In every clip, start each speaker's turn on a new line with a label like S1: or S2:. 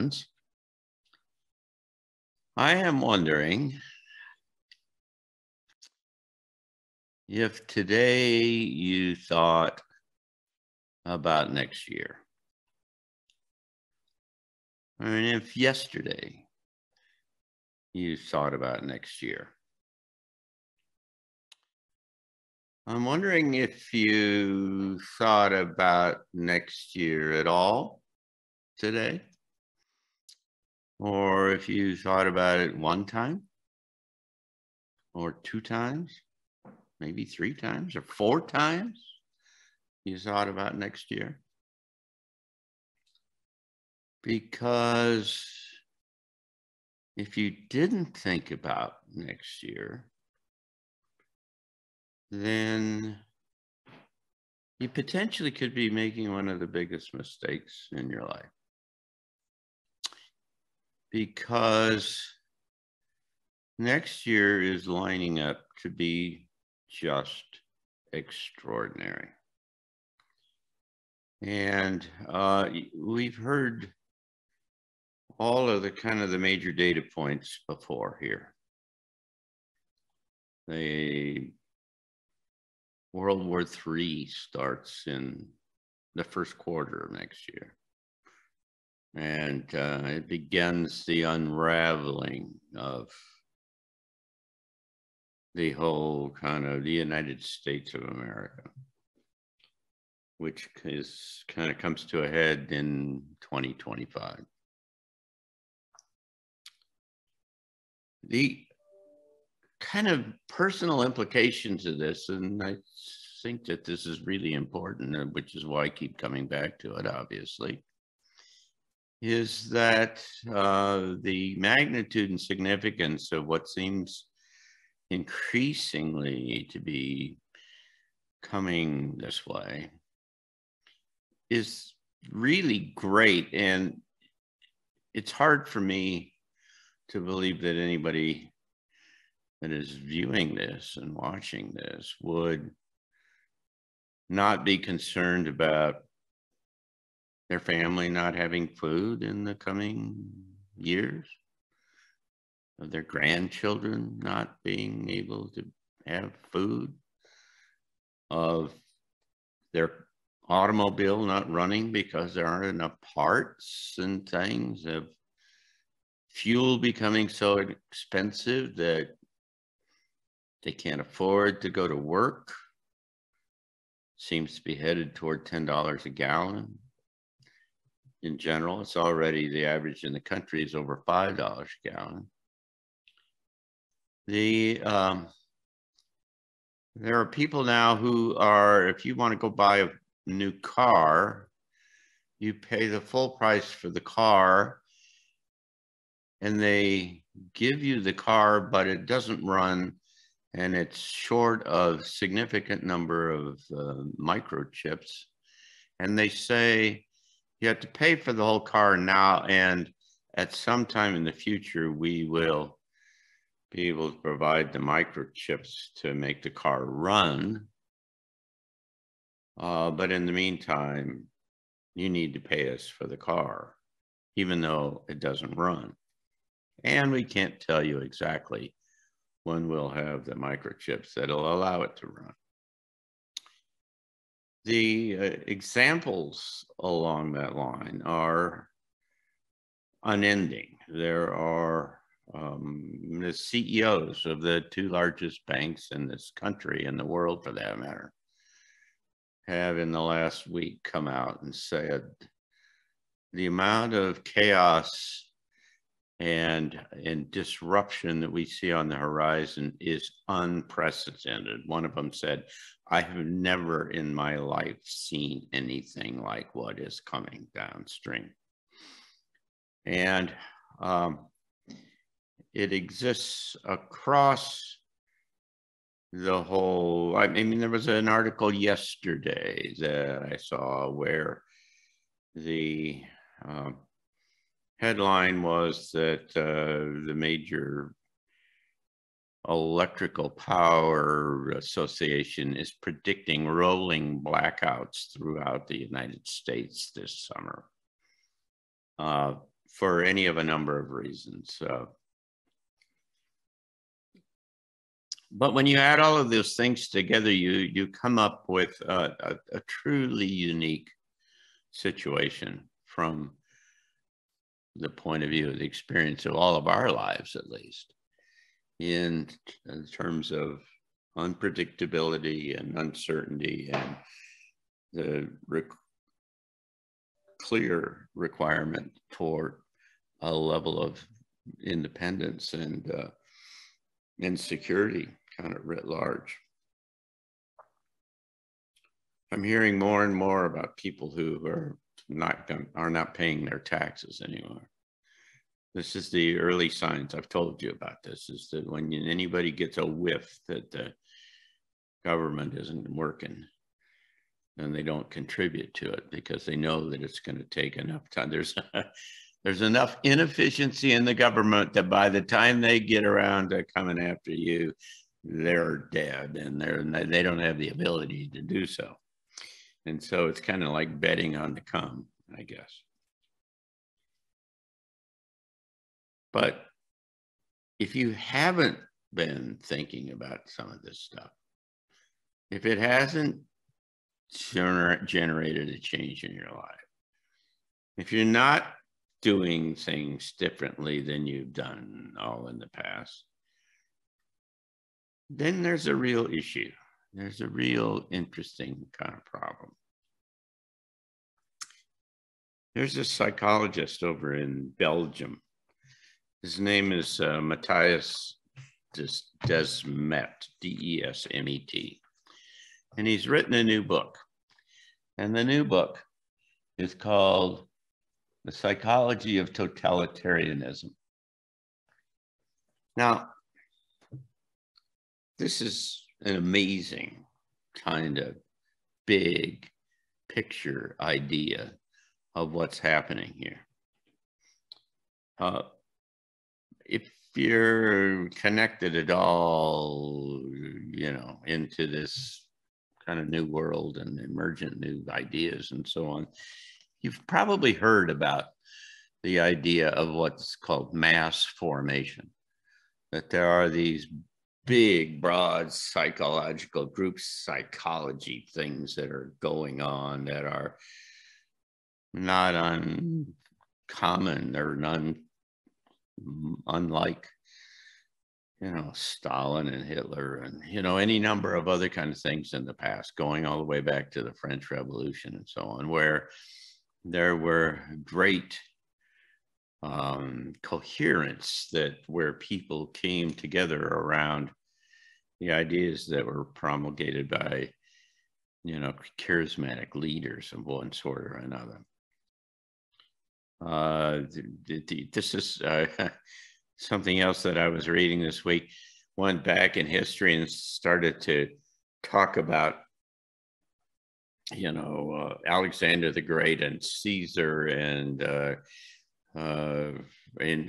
S1: friends. I am wondering if today you thought about next year. I mean, if yesterday you thought about next year. I'm wondering if you thought about next year at all today, or if you thought about it one time, or two times, maybe three times, or four times you thought about next year. Because if you didn't think about next year, then you potentially could be making one of the biggest mistakes in your life. Because next year is lining up to be just extraordinary. And we've heard all of the major data points before here. The World War III starts in the first quarter of next year. And it begins the unraveling of the whole the United States of America, which is comes to a head in 2025. The personal implications of this, and I think that this is really important, which is why I keep coming back to it, obviously, is that the magnitude and significance of what seems increasingly to be coming this way is really great. And it's hard for me to believe that anybody that is viewing this and watching this would not be concerned about their family not having food in the coming years, of their grandchildren not being able to have food, of their automobile not running because there aren't enough parts and things, of fuel becoming so expensive that they can't afford to go to work. Seems to be headed toward $10 a gallon. In general, it's already, the average in the country is over $5 a gallon. There are people now who are, if you want to go buy a new car, you pay the full price for the car, and they give you the car, but it doesn't run, and it's short of significant number of microchips. And they say you have to pay for the whole car now, and at some time in the future, we will be able to provide the microchips to make the car run. But in the meantime, you need to pay us for the car, even though it doesn't run. And we can't tell you exactly when we'll have the microchips that'll allow it to run. The examples along that line are unending. There are the CEOs of the two largest banks in this country, in the world for that matter, have in the last week come out and said the amount of chaos and disruption that we see on the horizon is unprecedented. One of them said, I have never in my life seen anything like what is coming downstream. And it exists across the whole, I mean, there was an article yesterday that I saw where the headline was that the major electrical power association is predicting rolling blackouts throughout the United States this summer. for any of a number of reasons. But when you add all of those things together, you come up with a truly unique situation from the point of view of the experience of all of our lives, at least, in terms of unpredictability and uncertainty and the clear requirement for a level of independence and security, kind of writ large. I'm hearing more and more about people who are not paying their taxes anymore. This is the early signs. I've told you about this, is that when anybody gets a whiff that the government isn't working, then they don't contribute to it because they know that it's going to take enough time. There's enough inefficiency in the government that by the time they get around to coming after you, they're dead, and they don't have the ability to do so. And so it's kind of like betting on the come, I guess. But if you haven't been thinking about some of this stuff, if it hasn't generated a change in your life, if you're not doing things differently than you've done all in the past, then there's a real issue. There's a real interesting kind of problem. There's a psychologist over in Belgium. His name is Matthias Desmet, D-E-S-M-E-T. And he's written a new book. And the new book is called The Psychology of Totalitarianism. Now, this is an amazing kind of big picture idea of what's happening here. If you're connected at all, into this kind of new world and emergent new ideas and so on, you've probably heard about the idea of what's called mass formation, that there are these big, broad psychological group psychology things that are going on that are not uncommon or unlike, Stalin and Hitler and, any number of other kind of things in the past, going all the way back to the French Revolution and so on, where there were great coherence where people came together around the ideas that were promulgated by, charismatic leaders of one sort or another. This is something else that I was reading this week. Went back in history and started to talk about, Alexander the Great and Caesar and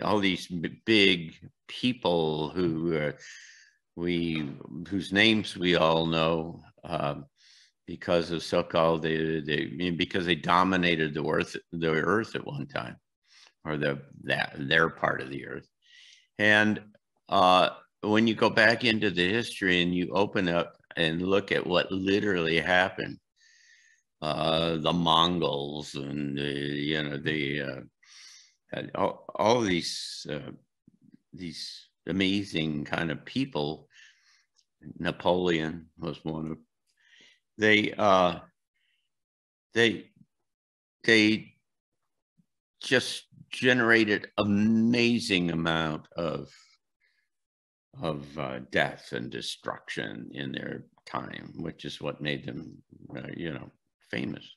S1: all these big people whose names we all know because of so-called because they dominated the earth at one time, or their part of the earth. And when you go back into the history and you open up and look at what literally happened, the Mongols and all these amazing kind of people. Napoleon was one of. They just generated amazing amount of death and destruction in their time, which is what made them, famous,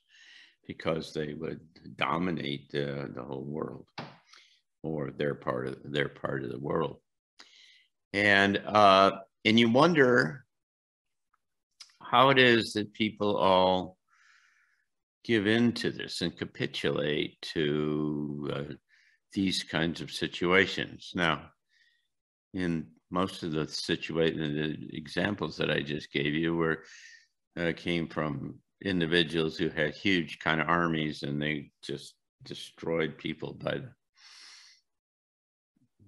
S1: because they would dominate the whole world, or their part of the world. And you wonder how it is that people all give in to this and capitulate to these kinds of situations. Now, in most of the examples that I just gave you came from individuals who had huge kind of armies, and they just destroyed people by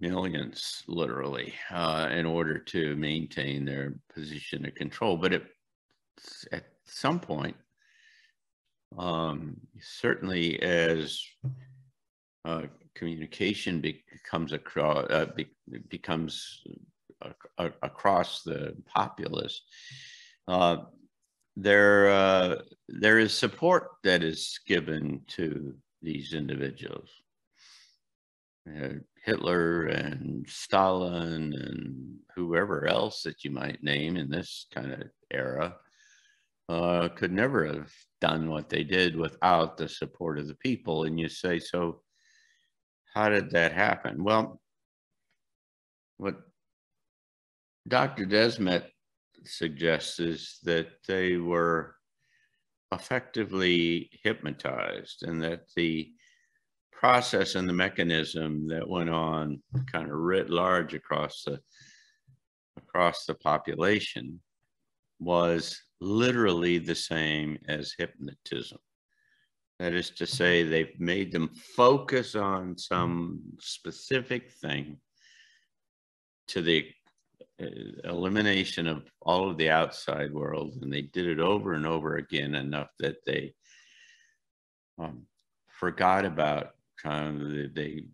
S1: millions, literally, in order to maintain their position of control. But at some point, certainly as communication becomes across the populace, there is support that is given to these individuals. Hitler and Stalin and whoever else that you might name in this kind of era could never have done what they did without the support of the people. And you say, so how did that happen? Well, what Dr. Desmet suggests is that they were effectively hypnotized, and that the process and the mechanism that went on kind of writ large across the population was literally the same as hypnotism. That is to say, they've made them focus on some specific thing to the elimination of all of the outside world, and they did it over and over again enough that they forgot about they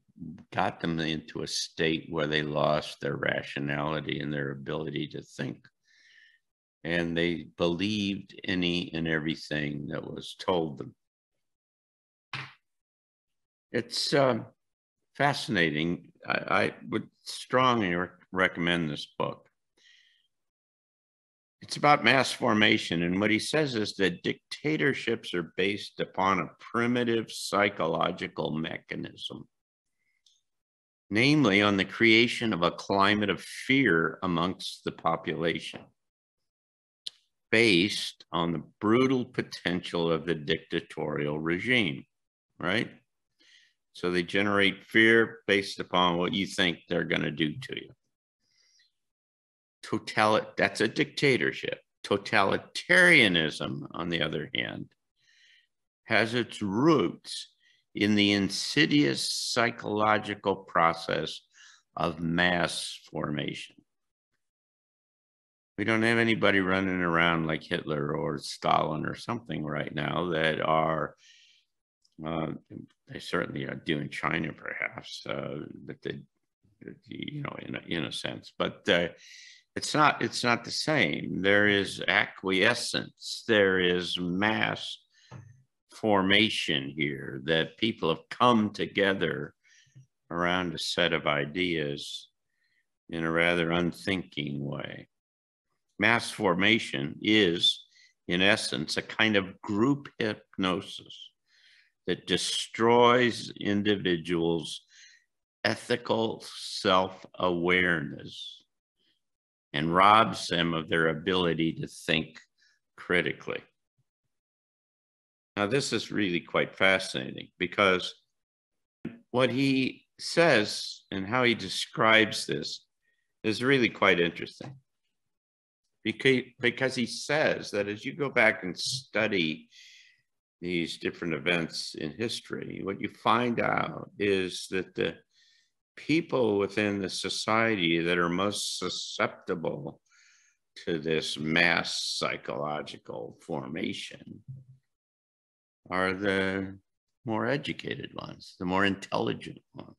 S1: got them into a state where they lost their rationality and their ability to think, and they believed any and everything that was told them. It's fascinating. I would strongly recommend this book. It's about mass formation, and what he says is that dictatorships are based upon a primitive psychological mechanism, namely on the creation of a climate of fear amongst the population, based on the brutal potential of the dictatorial regime, right? So they generate fear based upon what you think they're going to do to you. That's a dictatorship. Totalitarianism, on the other hand, has its roots in the insidious psychological process of mass formation. We don't have anybody running around like Hitler or Stalin or something right now that are, they certainly are doing China perhaps, but they, you know, in a sense, but it's not the same. There is acquiescence. There is mass formation here, that people have come together around a set of ideas in a rather unthinking way. Mass formation is, in essence, a kind of group hypnosis that destroys individuals' ethical self-awareness and robs them of their ability to think critically. Now, this is really quite fascinating, because what he says and how he describes this is really quite interesting. Because he says that as you go back and study these different events in history, what you find out is that the people within the society that are most susceptible to this mass psychological formation are the more educated ones, the more intelligent ones.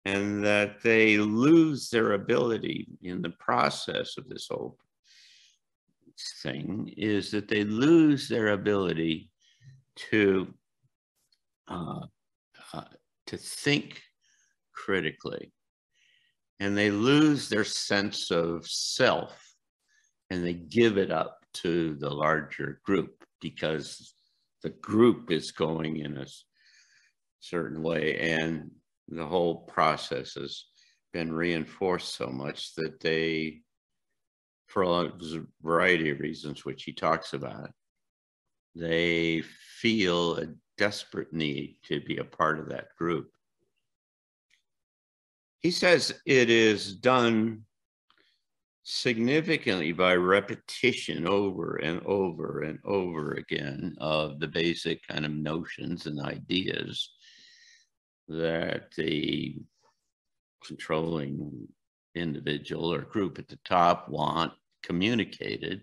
S1: And that they lose their ability in the process of this whole thing, is that they lose their ability to think critically, and they lose their sense of self, and they give it up to the larger group, because the group is going in a certain way, and the whole process has been reinforced so much that they, for a variety of reasons, which he talks about, they feel a desperate need to be a part of that group. He says it is done significantly by repetition over and over and over again of the basic kind of notions and ideas that the controlling individual or group at the top want communicated.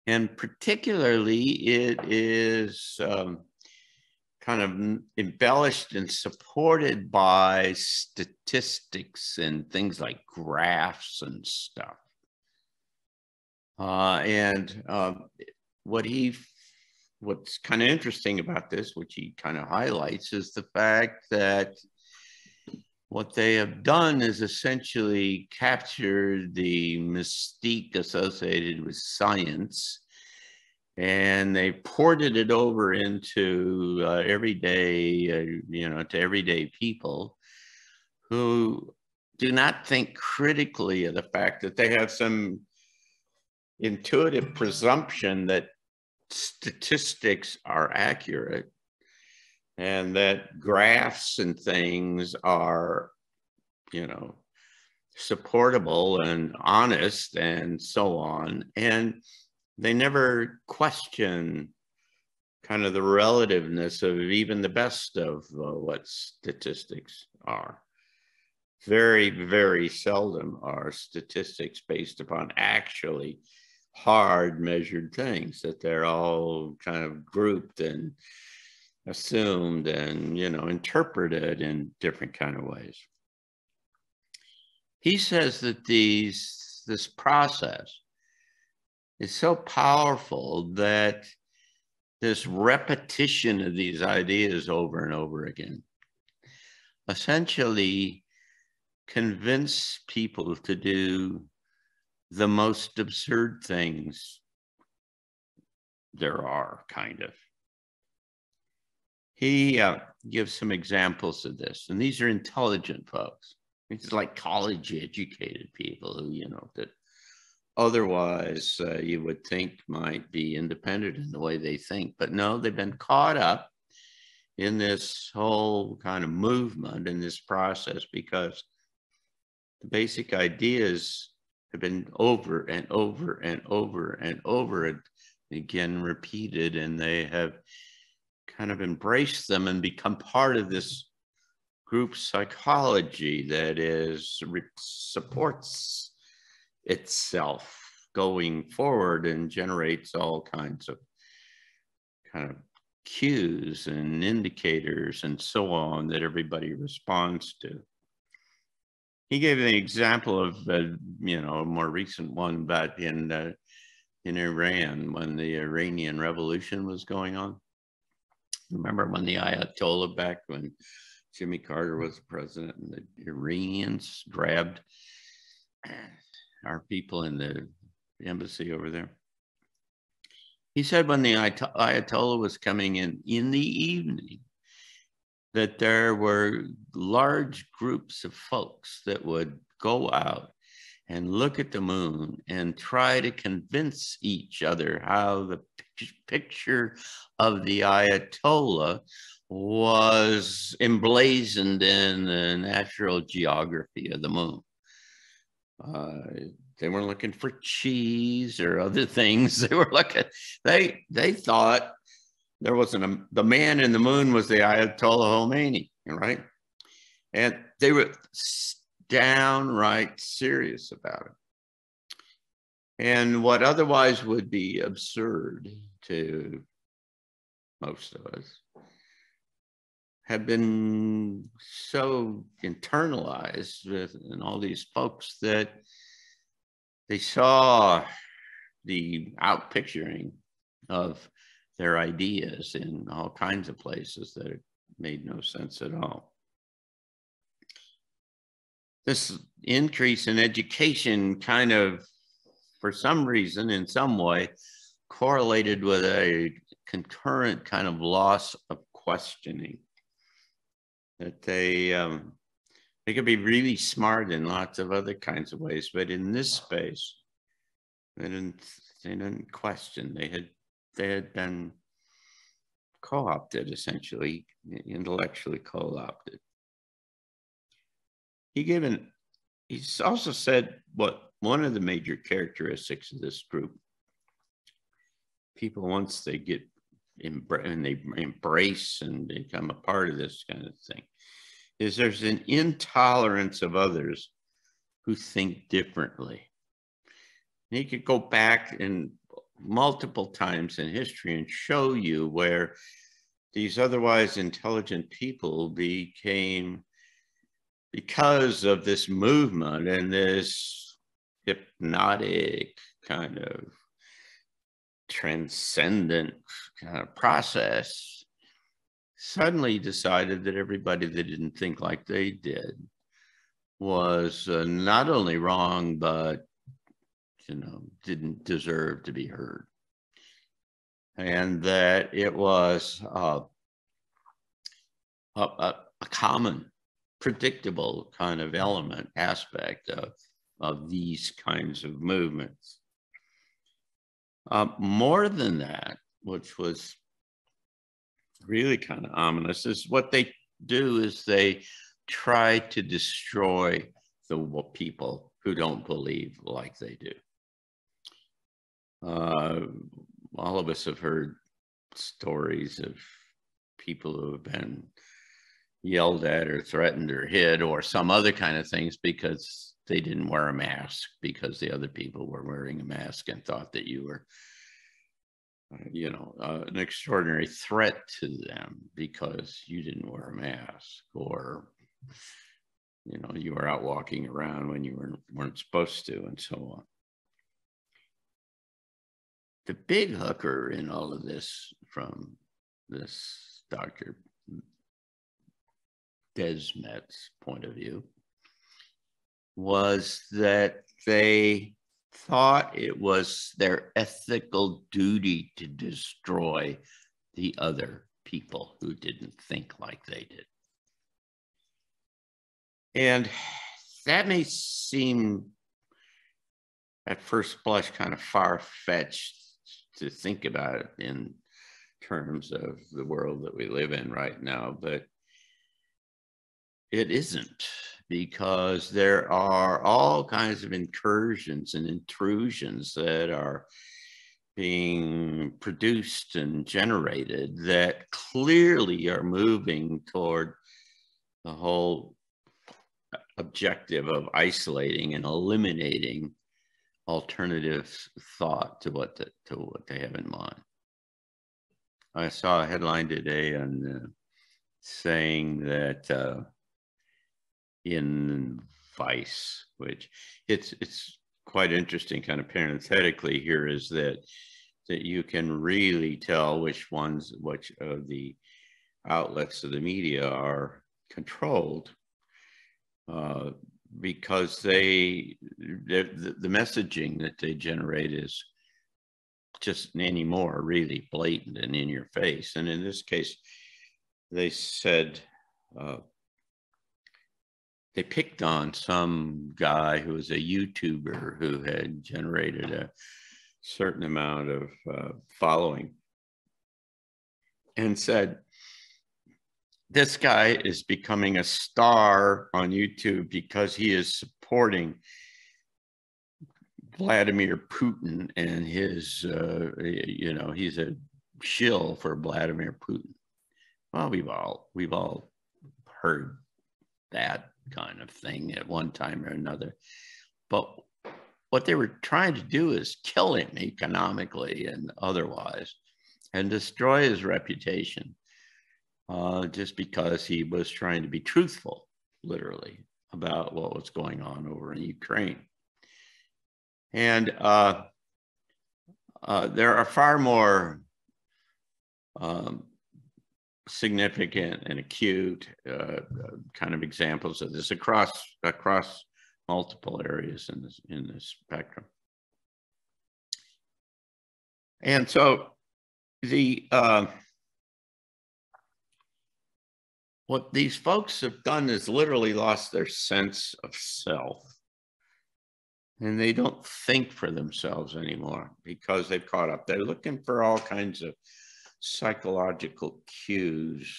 S1: And particularly, it is kind of embellished and supported by statistics and things like graphs and stuff. What's kind of interesting about this, which he kind of highlights, is the fact that what they have done is essentially captured the mystique associated with science, and they ported it over into everyday, to everyday people who do not think critically of the fact that they have some intuitive presumption that statistics are accurate and that graphs and things are, supportable and honest and so on. And they never question kind of the relativeness of even the best of what statistics are. Very, very seldom are statistics based upon actually hard measured things, that they're all kind of grouped and assumed and, interpreted in different kind of ways. He says that this process is so powerful that this repetition of these ideas over and over again essentially convince people to do the most absurd things there are, kind of. He gives some examples of this, and these are intelligent folks. It's like college educated people who, that otherwise you would think might be independent in the way they think. But no, they've been caught up in this whole kind of movement, in this process, because the basic ideas have been over and over and over and over again repeated, and they have kind of embraced them and become part of this group psychology that supports itself going forward and generates all kinds of kind of cues and indicators and so on that everybody responds to. He gave an example of, a more recent one back in Iran when the Iranian Revolution was going on. Remember when the Ayatollah, back when Jimmy Carter was the president, and the Iranians grabbed our people in the embassy over there? He said when the Ayatollah was coming in the evening, that there were large groups of folks that would go out and look at the moon and try to convince each other how the picture of the Ayatollah was emblazoned in the natural geography of the moon. They weren't looking for cheese or other things. They were looking, they thought there wasn't the man in the moon was the Ayatollah Khomeini, right? And they were downright serious about it. And what otherwise would be absurd to most of us have been so internalized in all these folks that they saw the outpicturing of their ideas in all kinds of places that made no sense at all. This increase in education kind of, for some reason, in some way, correlated with a concurrent kind of loss of questioning. That they could be really smart in lots of other kinds of ways, but in this space, they didn't question. They had been co-opted, essentially, intellectually co-opted. He's also said what one of the major characteristics of this group, people, once they get and they embrace and become a part of this kind of thing, is there's an intolerance of others who think differently. And you could go back and multiple times in history and show you where these otherwise intelligent people became, because of this movement and this hypnotic kind of transcendent kind of process, suddenly decided that everybody that didn't think like they did was not only wrong, but didn't deserve to be heard. And that it was a common, predictable kind of element, aspect of these kinds of movements. More than that, which was really kind of ominous, is what they do is they try to destroy the people who don't believe like they do. All of us have heard stories of people who have been yelled at or threatened or hit or some other kind of things because they didn't wear a mask, because the other people were wearing a mask and thought that you were an extraordinary threat to them because you didn't wear a mask, or you were out walking around when you weren't supposed to, and so on. The big hooker in all of this, from this Dr. Desmet's point of view, was that they thought it was their ethical duty to destroy the other people who didn't think like they did. And that may seem at first blush kind of far-fetched to think about it in terms of the world that we live in right now, but it isn't, because there are all kinds of incursions and intrusions that are being produced and generated that clearly are moving toward the whole objective of isolating and eliminating alternative thought to what they have in mind. I saw a headline today on saying that in Vice, which it's quite interesting, kind of parenthetically here, is that you can really tell which of the outlets of the media are controlled because the messaging that they generate is just anymore really blatant and in your face. And in this case, they said they picked on some guy who was a YouTuber who had generated a certain amount of following, and said, this guy is becoming a star on YouTube because he is supporting Vladimir Putin and his, he's a shill for Vladimir Putin. Well, we've all heard that kind of thing at one time or another. But what they were trying to do is kill him economically and otherwise, and destroy his reputation, just because he was trying to be truthful, literally, about what was going on over in Ukraine. And there are far more significant and acute kind of examples of this across multiple areas in this spectrum. And so what these folks have done is literally lost their sense of self. And they don't think for themselves anymore because they've caught up. They're looking for all kinds of psychological cues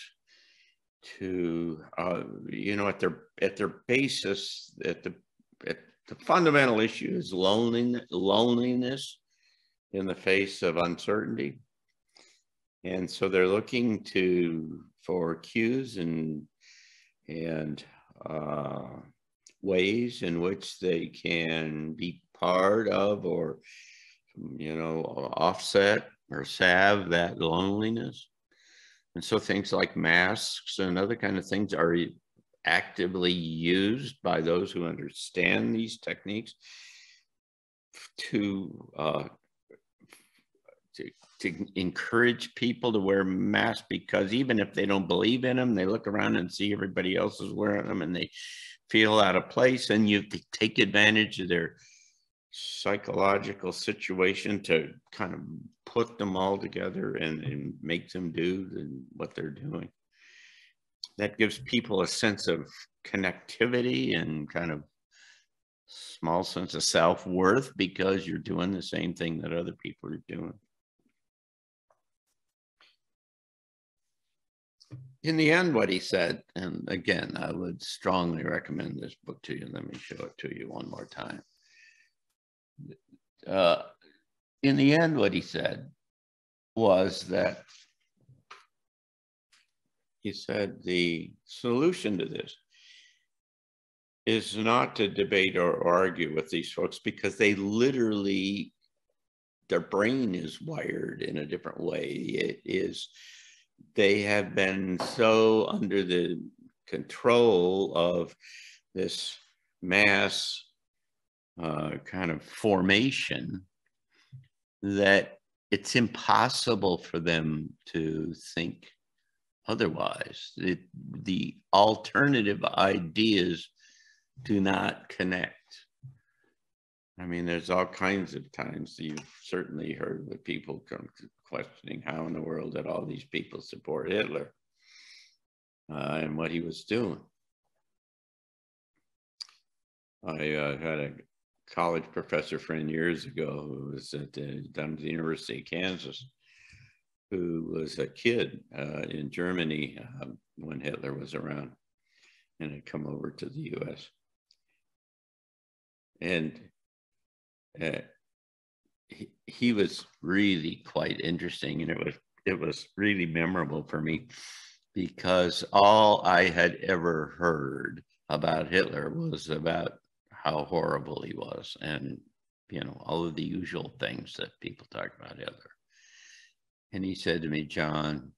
S1: to, at their basis, at the fundamental issue is loneliness in the face of uncertainty. And so they're looking for cues and and ways in which they can be part of, or, you know, offset or salve that loneliness. And so things like masks and other kind of things are actively used by those who understand these techniques to encourage people to wear masks, because even if they don't believe in them, they look around and see everybody else is wearing them and they feel out of place, and you take advantage of their psychological situation to kind of put them all together and make them do what they're doing. That gives people a sense of connectivity and kind of small sense of self-worth, because you're doing the same thing that other people are doing. In the end, what he said, and again, I would strongly recommend this book to you. Let me show it to you one more time. In the end, what he said was that he said the solution to this is not to debate or argue with these folks, because they literally, their brain is wired in a different way. It is, they have been so under the control of this mass kind of formation that it's impossible for them to think otherwise. The alternative ideas do not connect. I mean, there's all kinds of times you've certainly heard with people come to questioning how in the world did all these people support Hitler and what he was doing. I had a college professor friend years ago who was down at the University of Kansas, who was a kid in Germany when Hitler was around and had come over to the US. And he was really quite interesting, and it was really memorable for me, because all I had ever heard about Hitler was about how horrible he was, and, you know, all of the usual things that people talk about Hitler. And he said to me, John,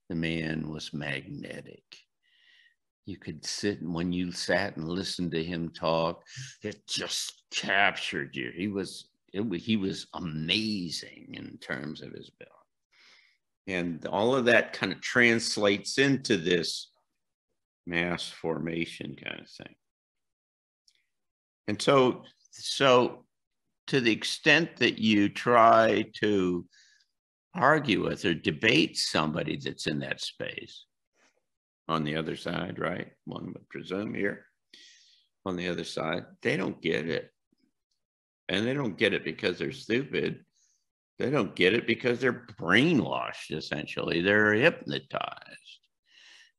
S1: the man was magnetic. You could sit, and when you sat and listened to him talk, it just captured you. He was amazing in terms of his ability. And all of that kind of translates into this mass formation kind of thing. And so to the extent that you try to argue with or debate somebody that's in that space on the other side, right? One would presume here on the other side, they don't get it. And they don't get it because they're stupid. They don't get it because they're brainwashed, essentially. They're hypnotized.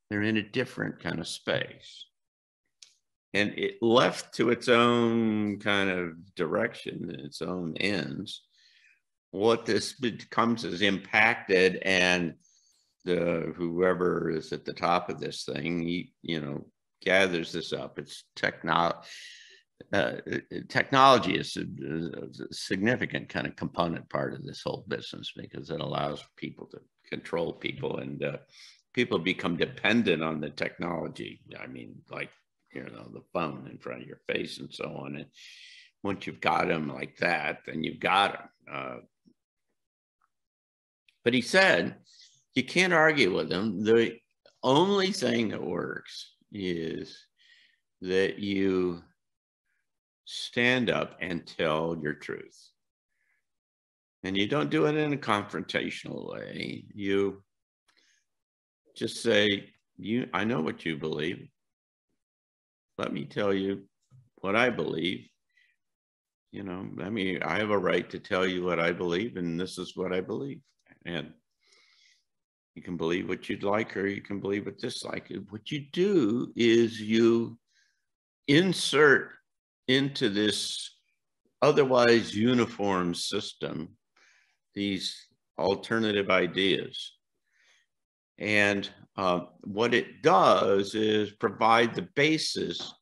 S1: They're in a different kind of space. And it left to its own kind of direction, its own ends, what this becomes is impacted, and whoever is at the top of this thing, you know, gathers this up. It's technology is a significant kind of component part of this whole business, because it allows people to control people, and people become dependent on the technology. I mean, like, you know, the phone in front of your face and so on. And once you've got them like that, then you've got them. But he said, you can't argue with them. The only thing that works is that you stand up and tell your truth. And you don't do it in a confrontational way. You just say, I know what you believe. Let me tell you what I believe. You know, I mean, I have a right to tell you what I believe, and this is what I believe. And you can believe what you'd like, or you can believe what dislike. What you do is you insert into this otherwise uniform system these alternative ideas. And what it does is provide the basis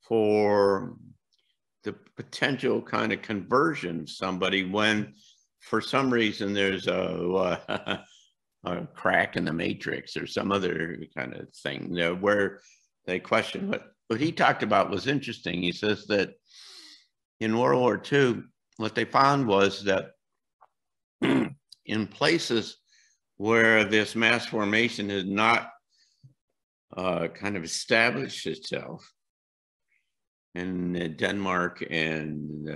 S1: for the potential kind of conversion of somebody when, for some reason, there's a crack in the matrix or some other kind of thing, you know, where they question what he talked about was interesting. He says that in World War II, what they found was that in places where this mass formation has not kind of established itself, in Denmark and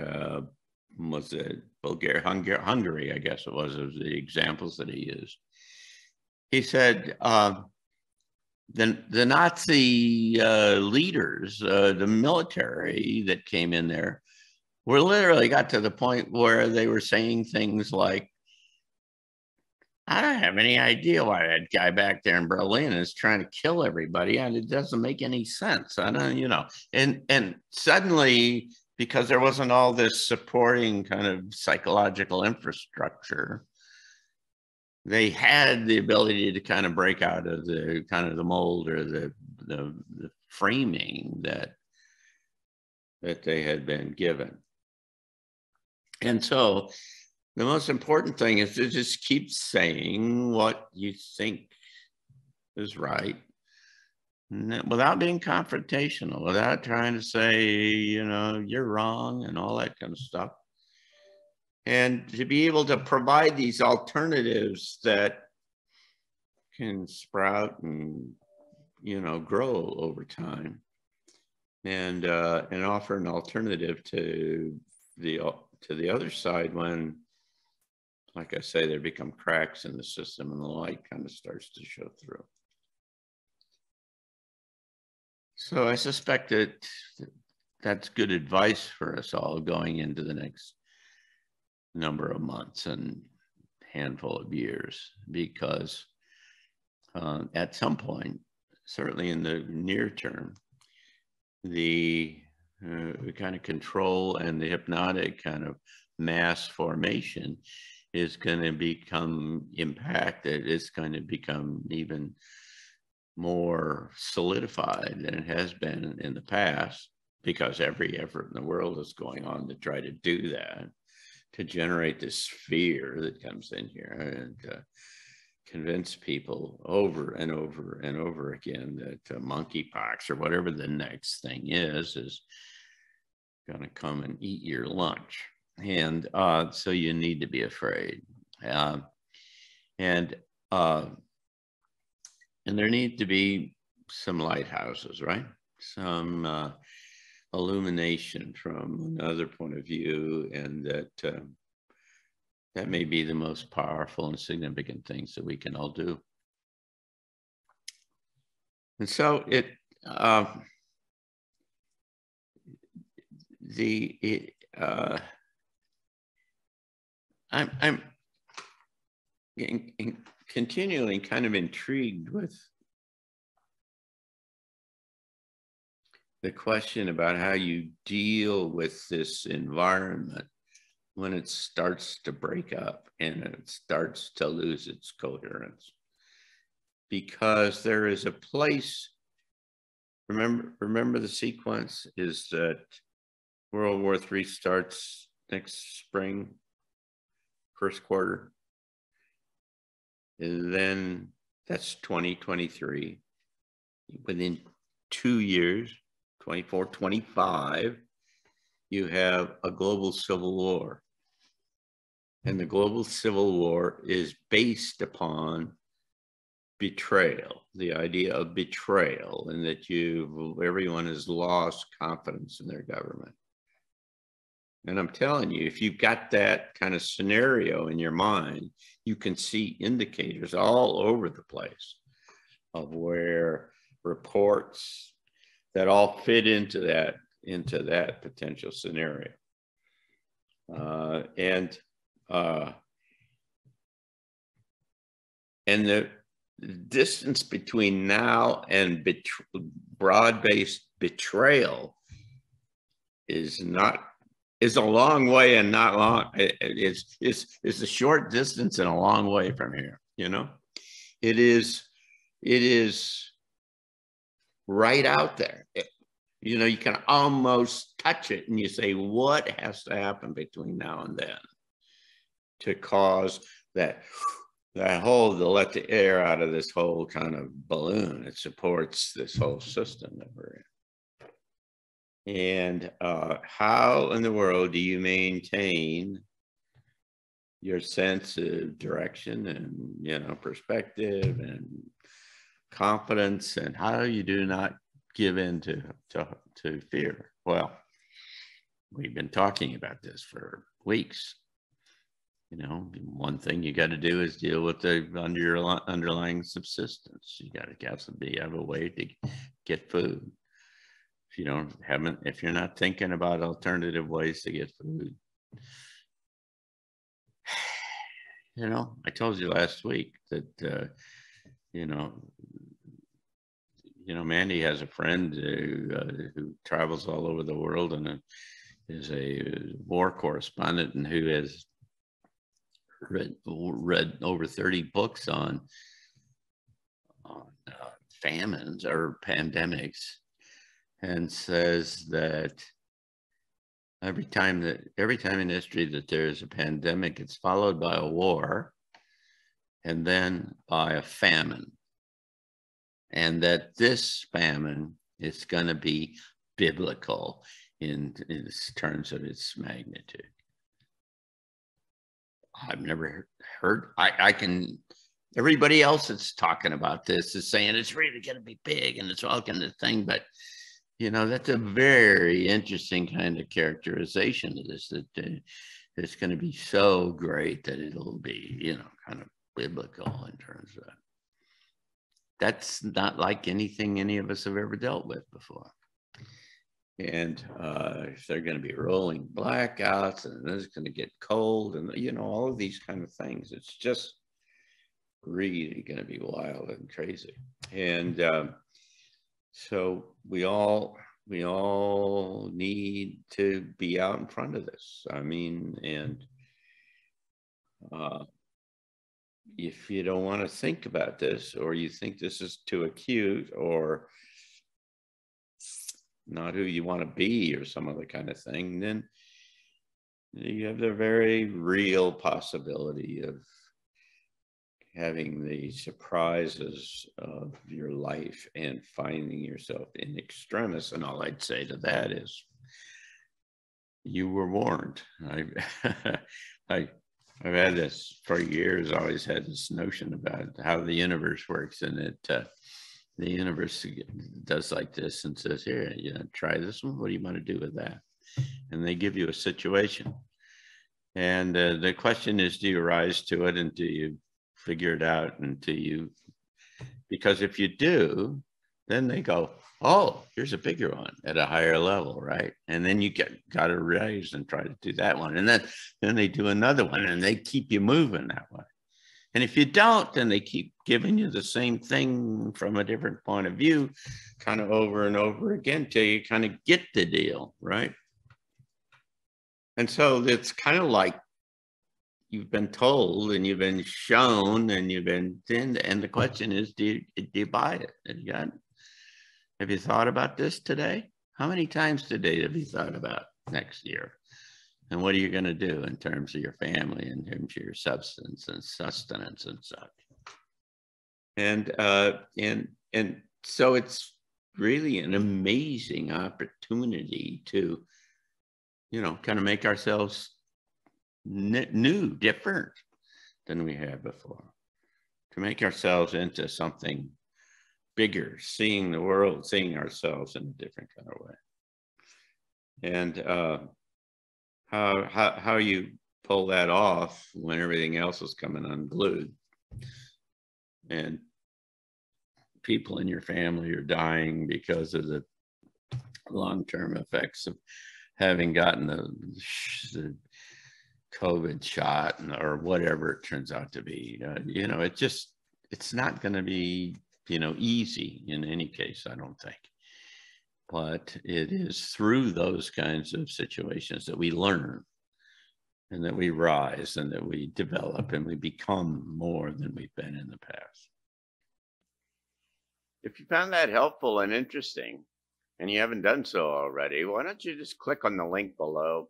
S1: was it Bulgaria, Hungary, I guess it was the examples that he used. He said the Nazi leaders, the military that came in there, were literally got to the point where they were saying things like, I don't have any idea why that guy back there in Berlin is trying to kill everybody, and it doesn't make any sense. I don't, you know, and suddenly, because there wasn't all this supporting kind of psychological infrastructure, they had the ability to kind of break out of the kind of the mold or the framing that they had been given. And so the most important thing is to just keep saying what you think is right without being confrontational, without trying to say, you know, you're wrong and all that kind of stuff. And to be able to provide these alternatives that can sprout and, you know, grow over time, and offer an alternative to the other side when, like I say, there become cracks in the system and the light kind of starts to show through. So I suspect that that's good advice for us all going into the next number of months and handful of years, because at some point, certainly in the near term, the kind of control and the hypnotic kind of mass formation is going to become impacted. It's going to become even more solidified than it has been in the past, because every effort in the world is going on to try to do that, to generate this fear that comes in here and convince people over and over and over again that monkeypox or whatever the next thing is going to come and eat your lunch. And so you need to be afraid. And there need to be some lighthouses, right? Some illumination from another point of view, and that may be the most powerful and significant things that we can all do. And so I'm continually kind of intrigued with the question about how you deal with this environment when it starts to break up and it starts to lose its coherence. Because there is a place, remember the sequence is that World War III starts next spring, first quarter. And then that's 2023. Within 2 years, 24, 25, you have a global civil war. And the global civil war is based upon betrayal, the idea of betrayal, and that everyone has lost confidence in their government. And I'm telling you, if you've got that kind of scenario in your mind, you can see indicators all over the place of where reports that all fit into that potential scenario. And the distance between now and broad-based betrayal is a long way and not long. It's a short distance and a long way from here, you know? It is It is right out there. You know, you can almost touch it and you say, what has to happen between now and then to cause that hole to let the air out of this whole kind of balloon? It supports this whole system that we're in. And how in the world do you maintain your sense of direction and, you know, perspective and confidence, and how you do not give in to fear? Well, we've been talking about this for weeks. You know, one thing you got to do is deal with the underlying subsistence. You got to have a way to get food. If you're not thinking about alternative ways to get food, you know, I told you last week that Mandy has a friend who travels all over the world and is a war correspondent, and who has read over 30 books on famines or pandemics, and says that every time in history that there's a pandemic, it's followed by a war and then by a famine. And that this famine is going to be biblical in terms of its magnitude. I've never heard, everybody else that's talking about this is saying it's really going to be big and it's all kind of thing. But, you know, that's a very interesting kind of characterization of this, that it's going to be so great that it'll be, you know, kind of biblical in terms of that. That's not like anything any of us have ever dealt with before. And if they're going to be rolling blackouts, and it's going to get cold, and, you know, all of these kind of things, it's just really going to be wild and crazy. And so we all need to be out in front of this. I mean, and if you don't want to think about this, or you think this is too acute or not who you want to be or some other kind of thing, then you have the very real possibility of having the surprises of your life and finding yourself in extremis. And all I'd say to that is, you were warned. I've had this for years, always had this notion about how the universe works, and that the universe does like this and says, here, you know, try this one. What do you want to do with that? And they give you a situation. And the question is, do you rise to it, and do you figure it out, and do you, because if you do, then they go, oh, here's a bigger one at a higher level, right? And then you got to rise and try to do that one. And then they do another one, and they keep you moving that way. And if you don't, then they keep giving you the same thing from a different point of view, kind of over and over again, till you kind of get the deal, right? And so it's kind of like you've been told and you've been shown and you've been, and the question is, do you buy it? Have you thought about this today? How many times today have you thought about next year? And what are you going to do in terms of your family, in terms of your substance and sustenance and such? And so it's really an amazing opportunity to, you know, kind of make ourselves new, different than we had before, to make ourselves into something bigger, seeing the world, seeing ourselves in a different kind of way. And how you pull that off when everything else is coming unglued, and people in your family are dying because of the long-term effects of having gotten the COVID shot, or whatever it turns out to be. You know, it's not going to be, you know, easy in any case, I don't think. But it is through those kinds of situations that we learn, and that we rise, and that we develop, and we become more than we've been in the past. If you found that helpful and interesting, and you haven't done so already, why don't you just click on the link below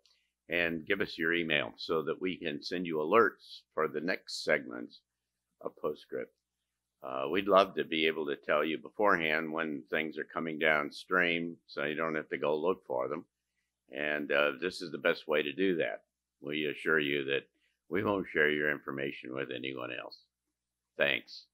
S1: and give us your email so that we can send you alerts for the next segments of PostScript. We'd love to be able to tell you beforehand when things are coming downstream so you don't have to go look for them. And this is the best way to do that. We assure you that we won't share your information with anyone else. Thanks.